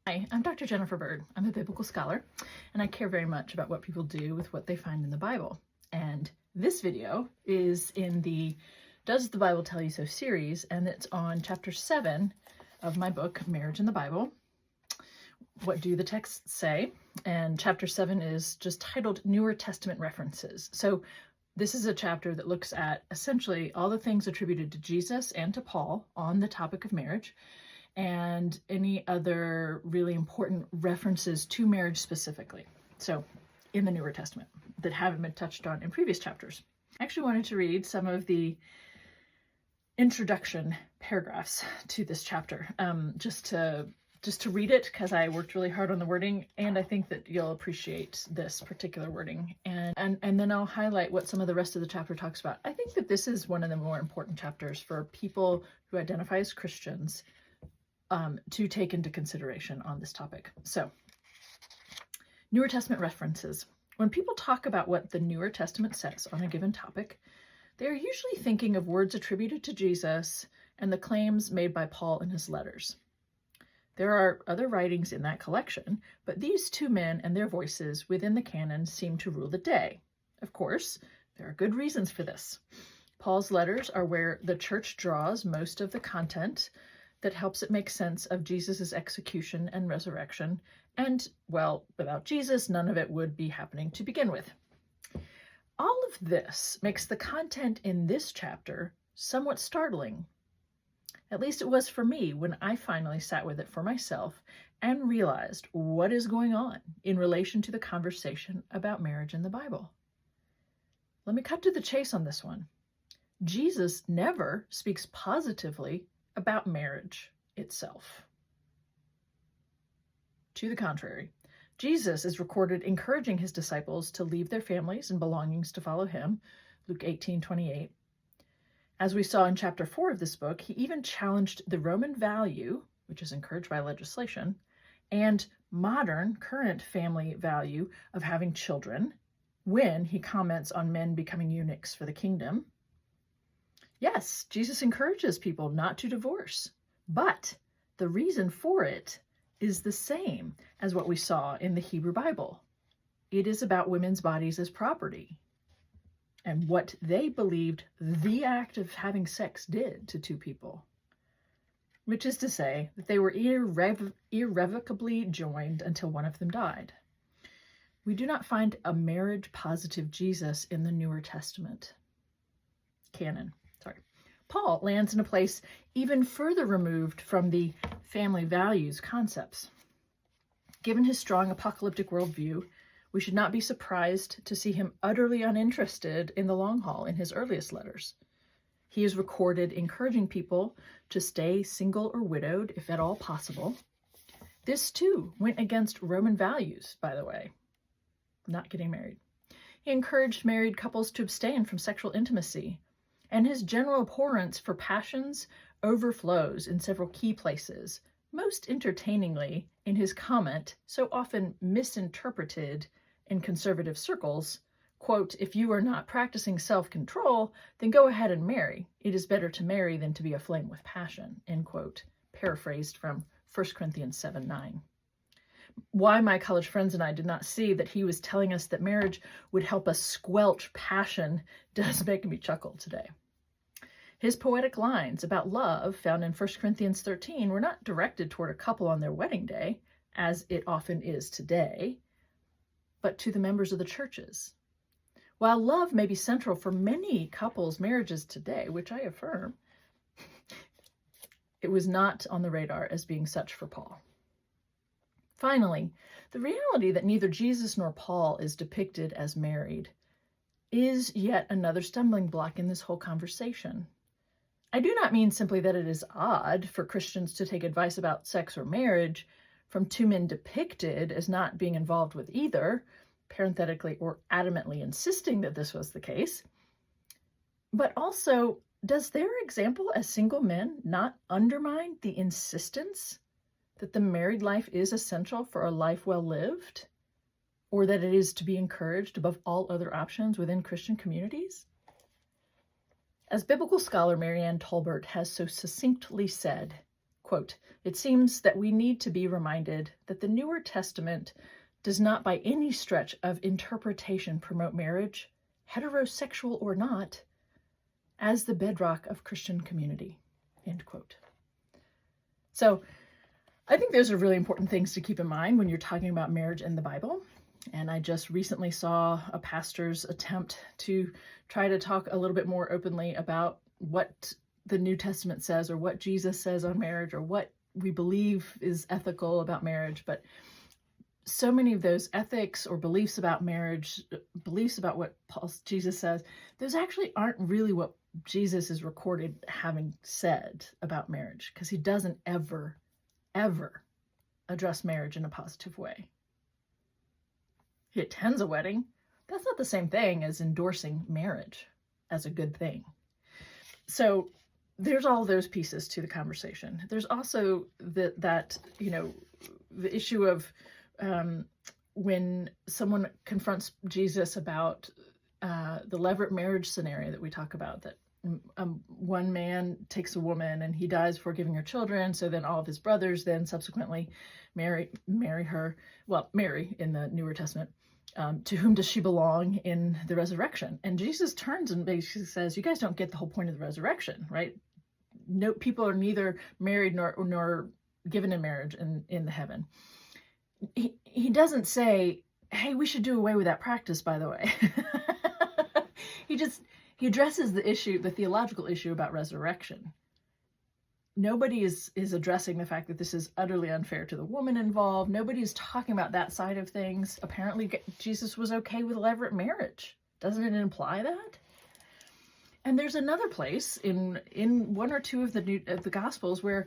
Hi, I'm Dr. Jennifer Bird. I'm a biblical scholar, and I care very much about what people do with what they find in the Bible. And this video is in the Does the Bible Tell You So series, and it's on chapter 7 of my book, Marriage in the Bible. What do the texts say? And chapter 7 is just titled Newer Testament References. So this is a chapter that looks at essentially all the things attributed to Jesus and to Paul on the topic of marriage, and any other really important references to marriage specifically. So in the Newer Testament that haven't been touched on in previous chapters. I actually wanted to read some of the introduction paragraphs to this chapter, just to read it, because I worked really hard on the wording, and I think that you'll appreciate this particular wording. And then I'll highlight what some of the rest of the chapter talks about. I think that this is one of the more important chapters for people who identify as Christians to take into consideration on this topic. So, Newer Testament references. When people talk about what the Newer Testament says on a given topic, they are usually thinking of words attributed to Jesus and the claims made by Paul in his letters. There are other writings in that collection, but these two men and their voices within the canon seem to rule the day. Of course, there are good reasons for this. Paul's letters are where the church draws most of the content that helps it make sense of Jesus' execution and resurrection. And, well, without Jesus, none of it would be happening to begin with. All of this makes the content in this chapter somewhat startling. At least it was for me when I finally sat with it for myself and realized what is going on in relation to the conversation about marriage in the Bible. Let me cut to the chase on this one. Jesus never speaks positively about marriage itself. To the contrary, Jesus is recorded encouraging his disciples to leave their families and belongings to follow him, Luke 18:28. As we saw in chapter 4 of this book, he even challenged the Roman value, which is encouraged by legislation, and modern, current family value of having children when he comments on men becoming eunuchs for the kingdom. Yes, Jesus encourages people not to divorce, but the reason for it is the same as what we saw in the Hebrew Bible. It is about women's bodies as property and what they believed the act of having sex did to two people, which is to say that they were irrevocably joined until one of them died. We do not find a marriage-positive Jesus in the Newer Testament canon. Paul lands in a place even further removed from the family values concepts. Given his strong apocalyptic worldview, we should not be surprised to see him utterly uninterested in the long haul in his earliest letters. He is recorded encouraging people to stay single or widowed, if at all possible. This, too, went against Roman values, by the way, not getting married. He encouraged married couples to abstain from sexual intimacy, and his general abhorrence for passions overflows in several key places, most entertainingly in his comment, so often misinterpreted in conservative circles, quote, "If you are not practicing self-control, then go ahead and marry. It is better to marry than to be aflame with passion," end quote, paraphrased from 1 Corinthians 7:9. Why my college friends and I did not see that he was telling us that marriage would help us squelch passion does make me chuckle today. His poetic lines about love found in 1 Corinthians 13 were not directed toward a couple on their wedding day, as it often is today, but to the members of the churches. While love may be central for many couples' marriages today, which I affirm, it was not on the radar as being such for Paul. Finally, the reality that neither Jesus nor Paul is depicted as married is yet another stumbling block in this whole conversation. I do not mean simply that it is odd for Christians to take advice about sex or marriage from two men depicted as not being involved with either, parenthetically or adamantly insisting that this was the case, but also, does their example as single men not undermine the insistence that the married life is essential for a life well lived, or that it is to be encouraged above all other options within Christian communities? As biblical scholar Marianne Tolbert has so succinctly said, Quote, "It seems that we need to be reminded that the Newer Testament does not by any stretch of interpretation promote marriage, heterosexual or not, as the bedrock of Christian community." End quote. So I think those are really important things to keep in mind when you're talking about marriage in the Bible. And I just recently saw a pastor's attempt to try to talk a little bit more openly about what the New Testament says, or what Jesus says on marriage, or what we believe is ethical about marriage. But so many of those ethics or beliefs about marriage, beliefs about what Jesus says, those actually aren't really what Jesus is recorded having said about marriage, because he doesn't ever address marriage in a positive way. He attends a wedding. That's not the same thing as endorsing marriage as a good thing. So there's all those pieces to the conversation. There's also the issue of when someone confronts Jesus about the levirate marriage scenario that we talk about, that one man takes a woman and he dies before giving her children, so then all of his brothers then subsequently marry her, Mary in the Newer Testament. To whom does she belong in the resurrection? And Jesus turns and basically says, you guys don't get the whole point of the resurrection, right? No, people are neither married nor given in marriage in the heaven. He doesn't say, hey, we should do away with that practice, by the way. He addresses the issue, the theological issue about resurrection. Nobody is addressing the fact that this is utterly unfair to the woman involved. Nobody is talking about that side of things. Apparently, Jesus was okay with levirate marriage. Doesn't it imply that? And there's another place in one or two of the Gospels where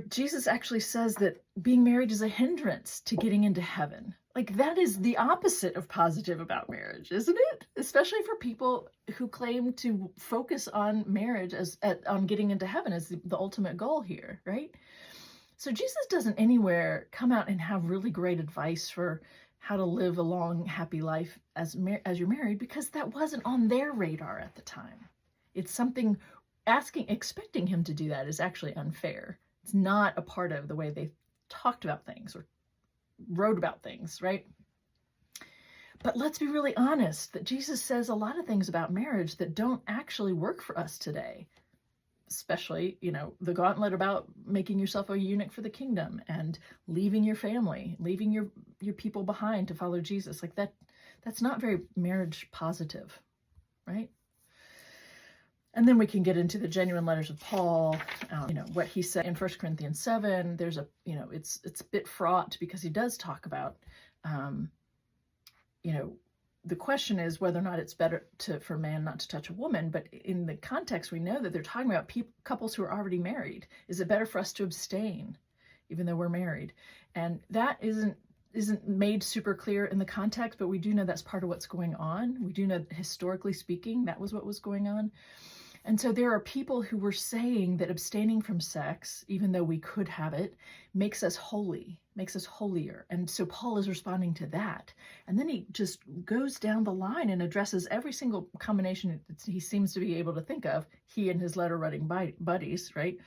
Jesus actually says that being married is a hindrance to getting into heaven. Like, that is the opposite of positive about marriage, isn't it? Especially for people who claim to focus on marriage on getting into heaven as the ultimate goal here, right? So Jesus doesn't anywhere come out and have really great advice for how to live a long, happy life as you're married, because that wasn't on their radar at the time. It's something expecting him to do that is actually unfair. It's not a part of the way they talked about things or wrote about things, right? But let's be really honest that Jesus says a lot of things about marriage that don't actually work for us today. Especially, the gauntlet about making yourself a eunuch for the kingdom and leaving your family, leaving your people behind to follow Jesus. Like that's not very marriage positive, right? And then we can get into the genuine letters of Paul, what he said in 1 Corinthians 7. There's it's a bit fraught because he does talk about, the question is whether or not it's better for a man not to touch a woman. But in the context, we know that they're talking about couples who are already married. Is it better for us to abstain, even though we're married? And that isn't made super clear in the context, but we do know that's part of what's going on. We do know, historically speaking, that was what was going on. And so there are people who were saying that abstaining from sex, even though we could have it, makes us holy, makes us holier. And so Paul is responding to that. And then he just goes down the line and addresses every single combination that he seems to be able to think of, he and his letter writing buddies, right?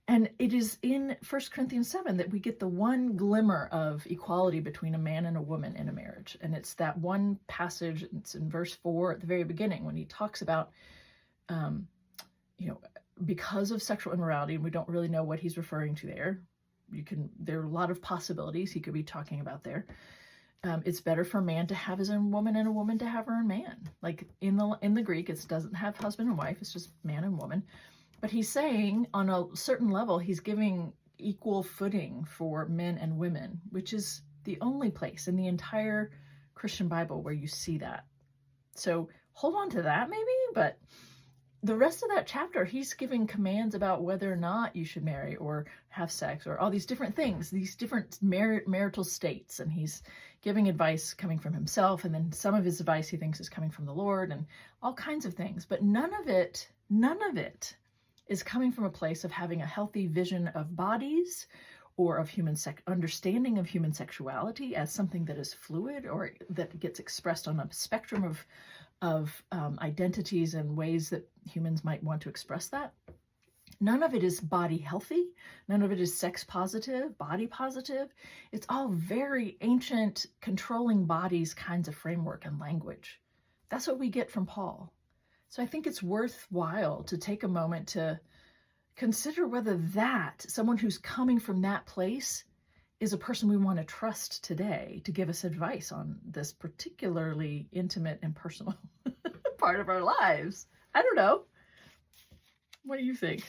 And it is in 1 Corinthians 7 that we get the one glimmer of equality between a man and a woman in a marriage. And it's that one passage, it's in verse 4 at the very beginning, when he talks about, because of sexual immorality, and we don't really know what he's referring to there. There are a lot of possibilities he could be talking about there. It's better for a man to have his own woman and a woman to have her own man. Like in the Greek, it doesn't have husband and wife, it's just man and woman. But he's saying on a certain level, he's giving equal footing for men and women, which is the only place in the entire Christian Bible where you see that. So hold on to that maybe, but the rest of that chapter, he's giving commands about whether or not you should marry or have sex or all these different things, these different marital states. And he's giving advice coming from himself. And then some of his advice he thinks is coming from the Lord and all kinds of things. But none of it is coming from a place of having a healthy vision of bodies or of understanding of human sexuality as something that is fluid or that gets expressed on a spectrum of identities and ways that humans might want to express that. None of it is body healthy. None of it is sex positive, body positive. It's all very ancient, controlling bodies kinds of framework and language. That's what we get from Paul. So I think it's worthwhile to take a moment to consider whether someone who's coming from that place, is a person we want to trust today to give us advice on this particularly intimate and personal part of our lives. I don't know. What do you think?